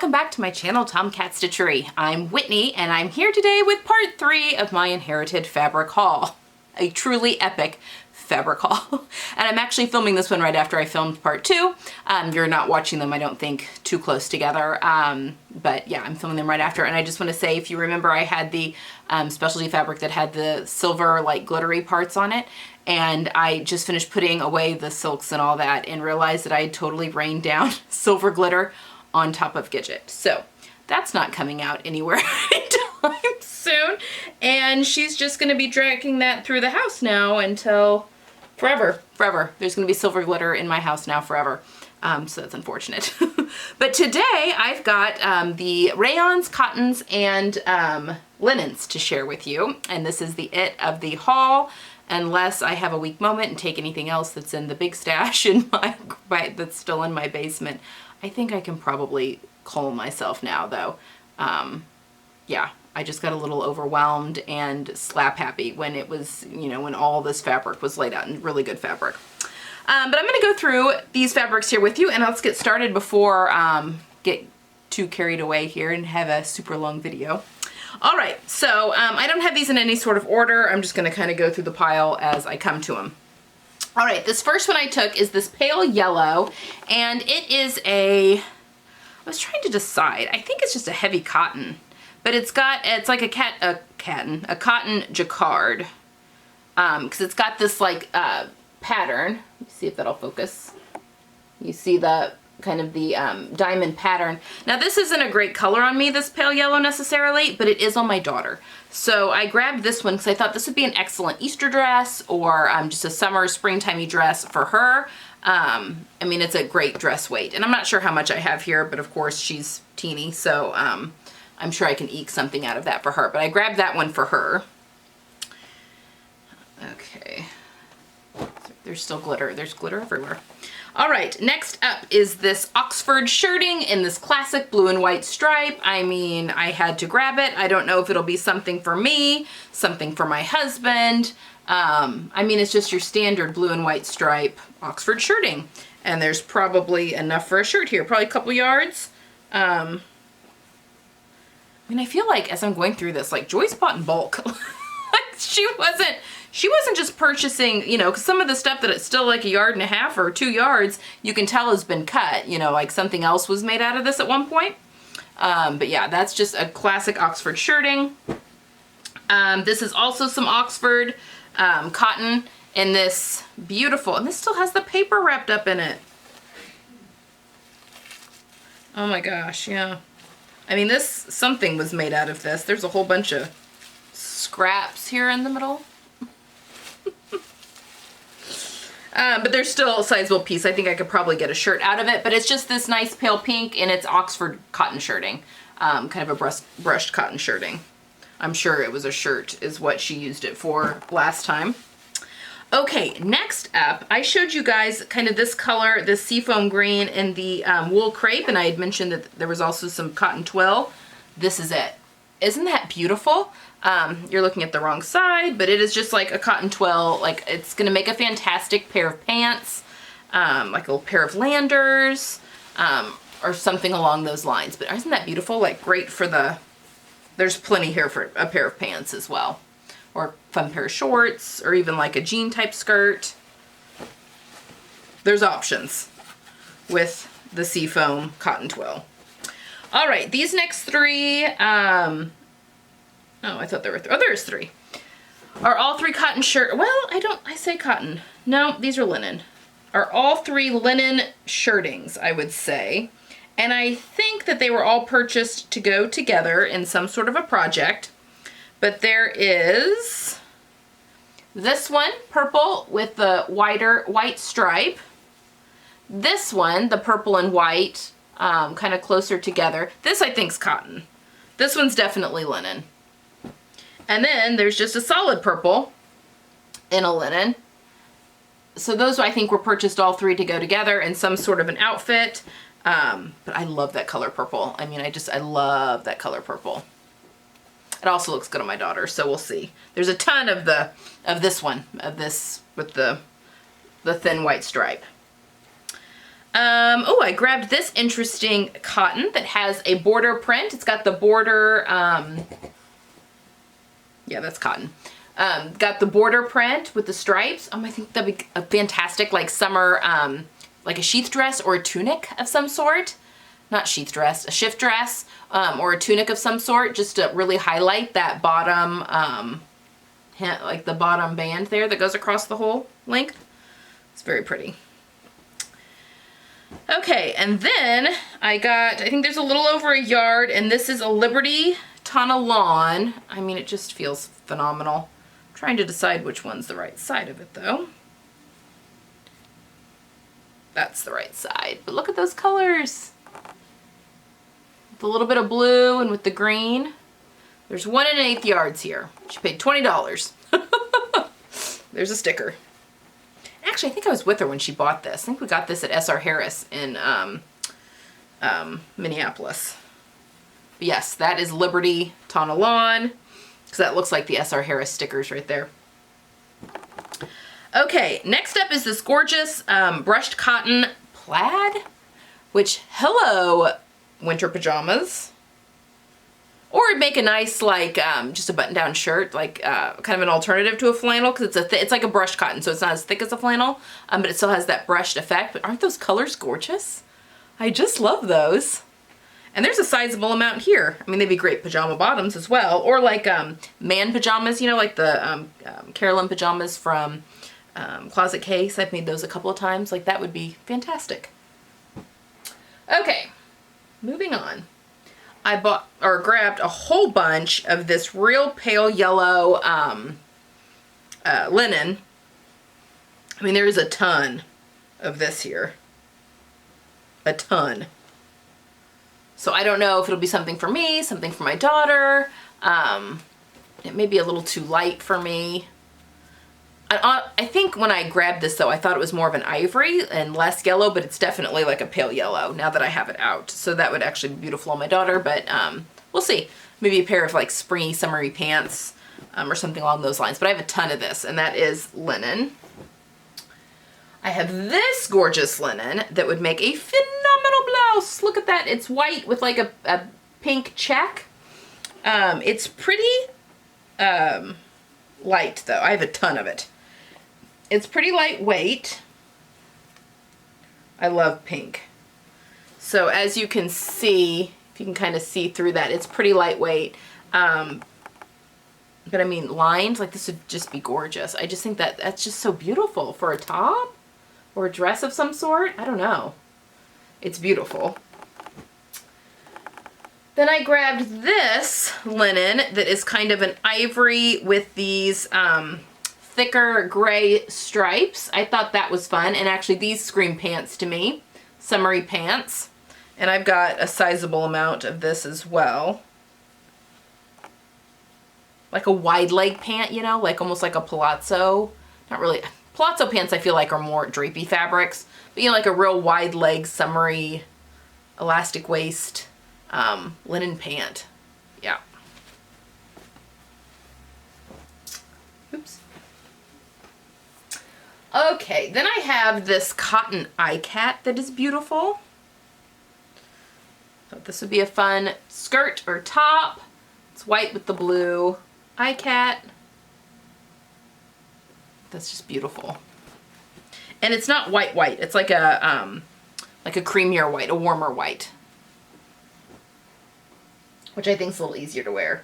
welcome back to my channel, Tomcat Stitchery. I'm Whitney and I'm here today with part 3 of my inherited fabric haul. A truly epic fabric haul. And I'm actually filming this one right after I filmed part 2. You're not watching them, I don't think, too close together. But yeah, I'm filming them right after. And I just want to say, if you remember, I had the specialty fabric that had the silver, like, glittery parts on it. And I just finished putting away the silks and all that and realized that I had totally rained down silver glitter on top of Gidget. So that's not coming out anywhere anytime soon. And she's just going to be dragging that through the house now until forever. There's going to be silver glitter in my house now forever. So that's unfortunate. But today I've got the rayons, cottons, and linens to share with you. And this is the it of the haul. Unless I have a weak moment and take anything else that's in the big stash in my that's still in my basement. I think I can probably calm myself now, though. Yeah, I just got a little overwhelmed and slap happy when it was, you know, when all this fabric was laid out in really good fabric. But I'm going to go through these fabrics here with you, and let's get started before get too carried away here and have a super long video. All right, so I don't have these in any sort of order. I'm just going to kind of go through the pile as I come to them. All right, this first one I took is this pale yellow, and it is I was trying to decide. I think it's just a heavy cotton, but it's like a cotton Jacquard, because it's got this like pattern. Let me see if that'll focus. You see the kind of the diamond pattern. Now this isn't a great color on me, this pale yellow necessarily, but it is on my daughter. So I grabbed this one because I thought this would be an excellent Easter dress or just a summer springtimey dress for her. I mean, it's a great dress weight, and I'm not sure how much I have here, but of course she's teeny, so I'm sure I can eke something out of that for her, but I grabbed that one for her. Okay. There's still glitter. There's glitter everywhere. All right, next up is this Oxford shirting in this classic blue and white stripe. I mean, I had to grab it. I don't know if it'll be something for me, something for my husband. I mean, it's just your standard blue and white stripe Oxford shirting. And there's probably enough for a shirt here, probably a couple yards. I mean, I feel like as I'm going through this, like Joyce bought in bulk. Like she wasn't just purchasing, you know, because some of the stuff that it's still like 1.5 yards or 2 yards, you can tell has been cut, you know, like something else was made out of this at one point. But yeah, that's just a classic Oxford shirting. This is also some Oxford cotton in this beautiful, and this still has the paper wrapped up in it. Oh my gosh, yeah. I mean, something was made out of this. There's a whole bunch of scraps here in the middle. But there's still a sizable piece. I think I could probably get a shirt out of it, but it's just this nice pale pink, and it's Oxford cotton shirting, kind of a brushed cotton shirting. I'm sure it was a shirt is what she used it for last time. Okay, next up, I showed you guys kind of this color, this seafoam green in the wool crepe, and I had mentioned that there was also some cotton twill. This is it. Isn't that beautiful? You're looking at the wrong side, but it is just like a cotton twill. Like, it's going to make a fantastic pair of pants, like a little pair of landers, or something along those lines. But isn't that beautiful? Like, great for there's plenty here for a pair of pants as well. Or a fun pair of shorts, or even like a jean type skirt. There's options with the seafoam cotton twill. All right, these next three, oh, I thought there were three. Oh, there's three. Are all three cotton shirt? Well, I say cotton. No, these are linen. Are all three linen shirtings, I would say. And I think that they were all purchased to go together in some sort of a project. But there is this one, purple with the white stripe. This one, the purple and white, kind of closer together. This I think's cotton. This one's definitely linen. And then there's just a solid purple in a linen. So those I think were purchased all three to go together in some sort of an outfit. But I love that color purple. I mean, I love that color purple. It also looks good on my daughter, so we'll see. There's a ton of this with the thin white stripe. Oh, I grabbed this interesting cotton that has a border print. It's got the border, yeah, that's cotton. Got the border print with the stripes. I think that'd be a fantastic, like, summer, like a sheath dress or a tunic of some sort. Not sheath dress, a shift dress, or a tunic of some sort, just to really highlight that bottom, like the bottom band there that goes across the whole length. It's very pretty. Okay, and then I think there's a little over a yard, and this is a Liberty Tana Lawn. I mean, it just feels phenomenal. I'm trying to decide which one's the right side of it, though. That's the right side, but look at those colors. With a little bit of blue and with the green. There's 1 1/8 yards here. She paid $20. There's a sticker. Actually, I think I was with her when she bought this. I think we got this at S.R. Harris in Minneapolis. But yes, that is Liberty Tana Lawn, because that looks like the S.R. Harris stickers right there. Okay, next up is this gorgeous brushed cotton plaid, which, hello, winter pajamas. Or it'd make a nice, like, just a button-down shirt, like, kind of an alternative to a flannel, because it's like a brushed cotton, so it's not as thick as a flannel, but it still has that brushed effect. But aren't those colors gorgeous? I just love those. And there's a sizable amount here. I mean, they'd be great pajama bottoms as well, or like man pajamas, you know, like the Carolyn pajamas from Closet Case. I've made those a couple of times. Like, that would be fantastic. Okay, moving on. I grabbed a whole bunch of this real pale yellow linen. I mean, there is a ton of this here. A ton. So I don't know if it'll be something for me, something for my daughter. It may be a little too light for me. I think when I grabbed this, though, I thought it was more of an ivory and less yellow, but it's definitely like a pale yellow now that I have it out. So that would actually be beautiful on my daughter, but we'll see. Maybe a pair of like springy, summery pants or something along those lines. But I have a ton of this, and that is linen. I have this gorgeous linen that would make a phenomenal blouse. Look at that. It's white with like a pink check. It's pretty light, though. I have a ton of it. It's pretty lightweight. I love pink. So as you can see, if you can kind of see through that, it's pretty lightweight. But I mean, lined, like this would just be gorgeous. I just think that that's just so beautiful for a top or a dress of some sort. I don't know. It's beautiful. Then I grabbed this linen that is kind of an ivory with these thicker gray stripes. I thought that was fun, and actually these scream pants to me, summery pants. And I've got a sizable amount of this as well. Like a wide leg pant, you know, like almost like a palazzo. Not really. Palazzo pants I feel like are more drapey fabrics, but you know, like a real wide leg, summery, elastic waist, linen pant. Yeah. Oops. Okay, then I have this cotton Ikat that is beautiful. Thought this would be a fun skirt or top. It's white with the blue Ikat. That's just beautiful. And it's not white white. It's like a creamier white, a warmer white, which I think is a little easier to wear.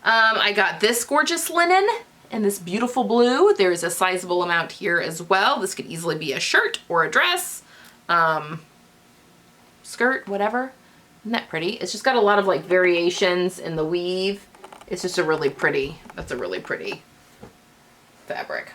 I got this gorgeous linen and this beautiful blue. There's a sizable amount here as well. This could easily be a shirt or a dress, skirt, whatever. Isn't that pretty? It's just got a lot of like variations in the weave. It's just a really pretty, that's a really pretty fabric.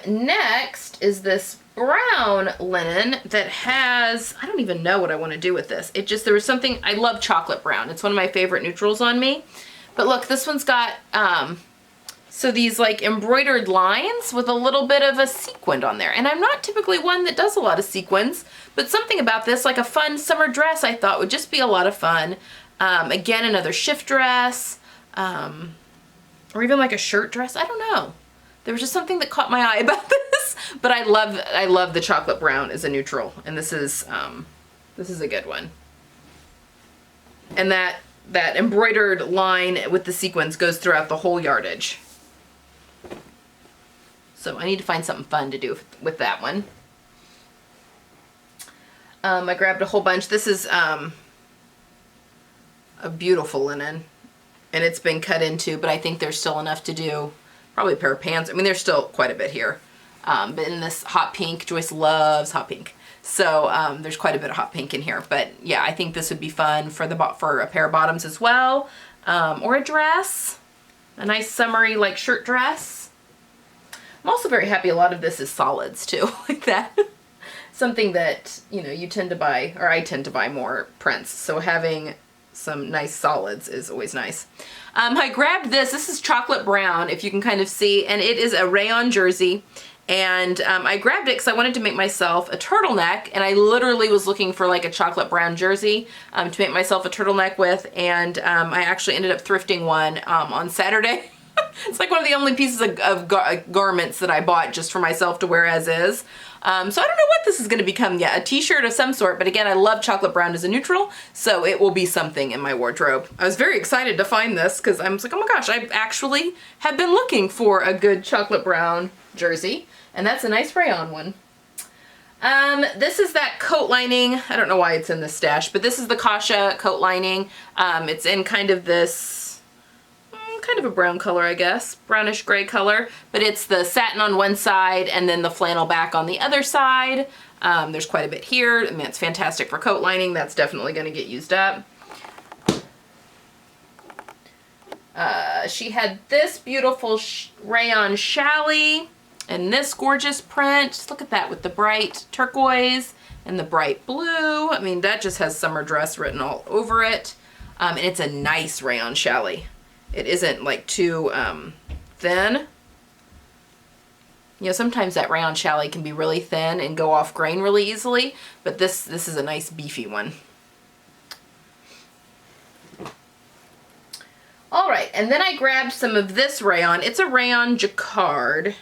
Next is this brown linen that has, I don't even know what I want to do with this. It just, there was something, I love chocolate brown. It's one of my favorite neutrals on me. But look, this one's got, so these like embroidered lines with a little bit of a sequin on there. And I'm not typically one that does a lot of sequins, but something about this, like a fun summer dress, I thought would just be a lot of fun. Again, another shift dress, or even like a shirt dress. I don't know. There was just something that caught my eye about this. But I love the chocolate brown as a neutral, and this is a good one. And that embroidered line with the sequins goes throughout the whole yardage. So I need to find something fun to do with that one. I grabbed a whole bunch. This is a beautiful linen, and it's been cut into, but I think there's still enough to do. Probably a pair of pants. I mean, there's still quite a bit here. But in this hot pink, Joyce loves hot pink. So there's quite a bit of hot pink in here. But yeah, I think this would be fun for a pair of bottoms as well. Or a dress. A nice summery like shirt dress. I'm also very happy a lot of this is solids too, like that. Something that, you know, you tend to buy, or I tend to buy more prints. So having some nice solids is always nice. I grabbed this. This is chocolate brown, if you can kind of see, and it is a Rayon Jersey. And I grabbed it because I wanted to make myself a turtleneck, and I literally was looking for like a chocolate brown jersey to make myself a turtleneck with, and I actually ended up thrifting one on Saturday. It's like one of the only pieces of garments that I bought just for myself to wear as is. So I don't know what this is going to become yet. A t-shirt of some sort, but again, I love chocolate brown as a neutral, so it will be something in my wardrobe. I was very excited to find this because I was like, oh my gosh, I actually have been looking for a good chocolate brown jersey, and that's a nice rayon one. This is that coat lining. I don't know why it's in this stash, but this is the Kasha coat lining. It's in kind of this kind of a brown color, I guess, brownish gray color, but it's the satin on one side and then the flannel back on the other side. There's quite a bit here. I mean, it's fantastic for coat lining. That's definitely going to get used up. She had this beautiful rayon challis and this gorgeous print. Just look at that with the bright turquoise and the bright blue. I mean, that just has summer dress written all over it. And it's a nice rayon challis. It isn't like too thin. You know, sometimes that rayon challis can be really thin and go off grain really easily, but this is a nice beefy one. All right, and then I grabbed some of this rayon. It's a rayon Jacquard,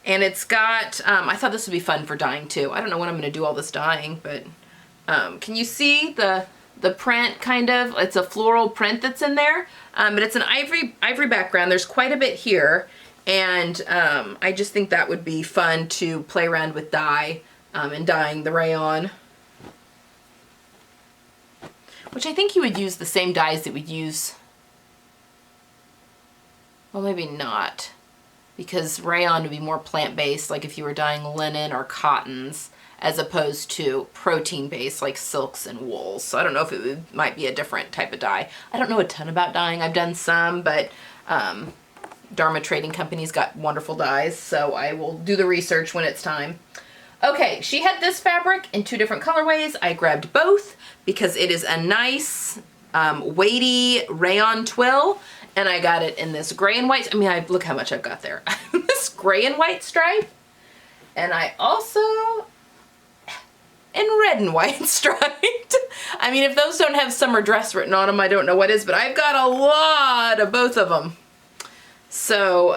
and it's got, I thought this would be fun for dyeing too. I don't know when I'm going to do all this dyeing, but can you see the print kind of? It's a floral print that's in there, but it's an ivory background. There's quite a bit here, and I just think that would be fun to play around with dye and dyeing the rayon. Which I think you would use the same dyes that we'd use. Well, maybe not, because rayon would be more plant-based, like if you were dyeing linen or cottons, as opposed to protein-based like silks and wools. So I don't know if it might be a different type of dye. I don't know a ton about dyeing. I've done some, but Dharma Trading Company's got wonderful dyes, so I will do the research when it's time. Okay, she had this fabric in 2 different colorways. I grabbed both because it is a nice weighty rayon twill, and I got it in this gray and white. I mean, look how much I've got there. This gray and white stripe, and I also in red and white striped. I mean, if those don't have summer dress written on them, I don't know what is, but I've got a lot of both of them. So,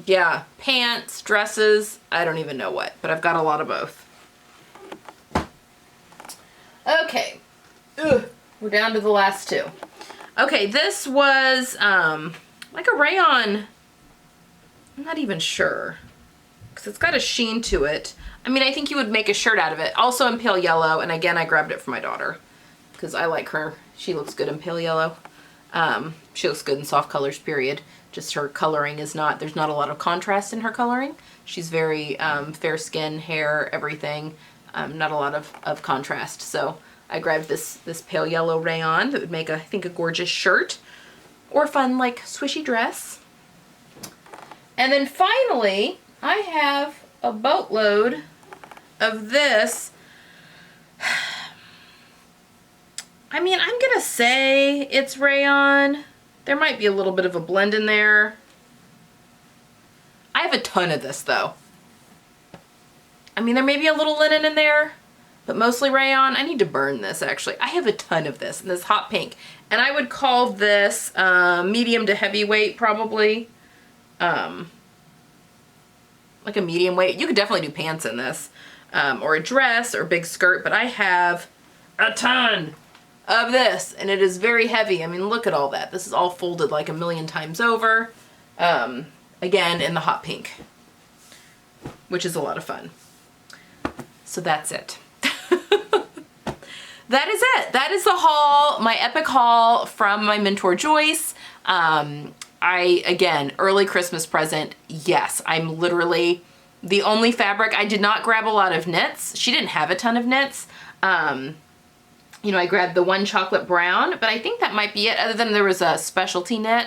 yeah, pants, dresses, I don't even know what, but I've got a lot of both. Okay, we're down to the last 2. Okay, this was like a rayon, I'm not even sure, because it's got a sheen to it. I mean, I think you would make a shirt out of it. Also in pale yellow, and again, I grabbed it for my daughter because I like her. She looks good in pale yellow. She looks good in soft colors, period. Just her coloring is not, there's not a lot of contrast in her coloring. She's very fair skin, hair, everything. Not a lot of contrast. So I grabbed this pale yellow rayon that would make, I think, a gorgeous shirt or fun, like, swishy dress. And then finally, I have a boatload of this. I mean, I'm gonna say it's rayon. There might be a little bit of a blend in there. I have a ton of this though. I mean, there may be a little linen in there, but mostly rayon. I need to burn this actually. I have a ton of this in this hot pink, and I would call this medium to heavyweight probably. like a medium weight. You could definitely do pants in this, or a dress or a big skirt, but I have a ton of this and it is very heavy. I mean, look at all that. This is all folded like a million times over. Again, in the hot pink, which is a lot of fun. So that's it. That is it. That is the haul, my epic haul from my mentor Joyce. Again, early Christmas present. Yes, I'm literally the only fabric. I did not grab a lot of knits. She didn't have a ton of knits. You know, I grabbed the one chocolate brown, but I think that might be it, other than there was a specialty knit,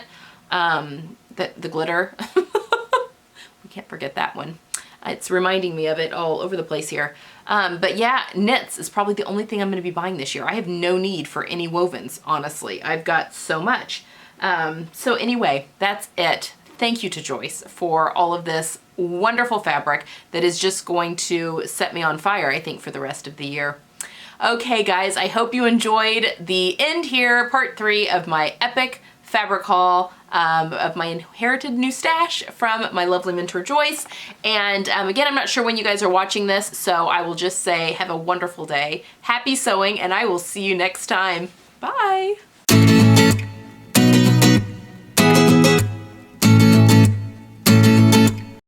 the glitter. We can't forget that one. It's reminding me of it all over the place here. But yeah, knits is probably the only thing I'm going to be buying this year. I have no need for any wovens, honestly. I've got so much. So anyway, that's it. Thank you to Joyce for all of this wonderful fabric that is just going to set me on fire, I think, for the rest of the year. Okay, guys, I hope you enjoyed the end here, part 3 of my epic fabric haul of my inherited new stash from my lovely mentor Joyce. And again, I'm not sure when you guys are watching this, so I will just say have a wonderful day. Happy sewing, and I will see you next time. Bye.